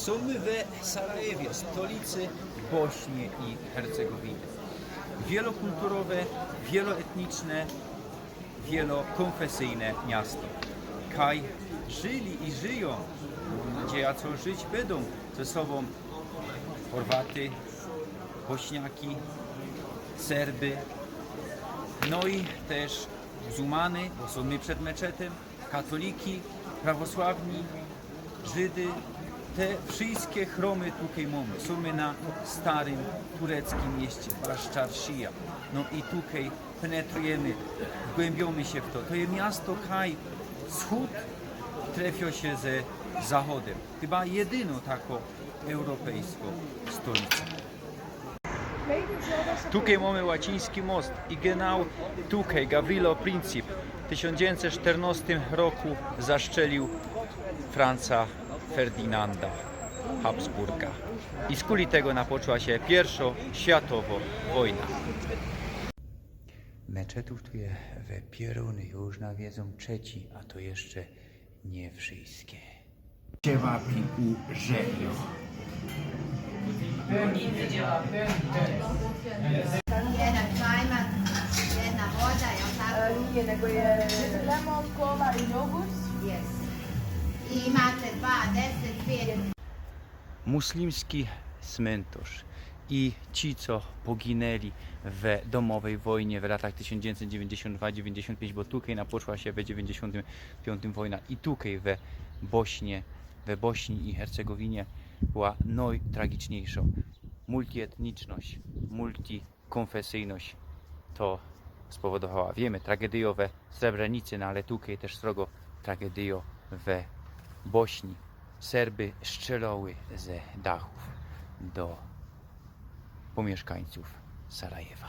Są we Sarajewie, stolicy Bośni i Hercegowiny. Wielokulturowe, wieloetniczne, wielokonfesyjne miasto. Kaj żyli i żyją, mam nadzieję, co żyć będą ze sobą Chorwaty, Bośniaki, Serby, no i też muzułmany, bo są my przed meczetem, katoliki, prawosławni, Żydy. Te wszystkie chromy tutaj mamy. Są my na starym tureckim mieście, Baszczarszija. No i tutaj penetrujemy, wgłębiamy się w to. To jest miasto, kaj wschód trafia się ze zachodem. Chyba jedyną taką europejską stolicą. Tutaj mamy łaciński most i genau tutaj Gavrilo Princip w 1914 roku zaszczelił Franca Ferdynanda Habsburga. I z kuli tego napoczęła się pierwsza światowa wojna. Meczetów tu jest we pieruny, już nawiedzą trzeci, a to jeszcze nie wszystkie. Ciewapi u Żelio. Jedan čajmak, jedna voda, jel tako? Nije, nego je lemon, kola i jogurt. Yes. I imate 2, 10, 5. Muslimski cmentarz i ci, co poginęli w domowej wojnie w latach 1992-95, bo tutaj napoczęła się w 95 wojna i tutaj we Bośni i Hercegowinie była najtragiczniejsza. Multietniczność, multikonfesyjność to spowodowała, wiemy, tragedię we Srebrenicy, no ale tutaj też srogo tragedię we Bośni. Serby strzelały ze dachów do pomieszkańców Sarajewa.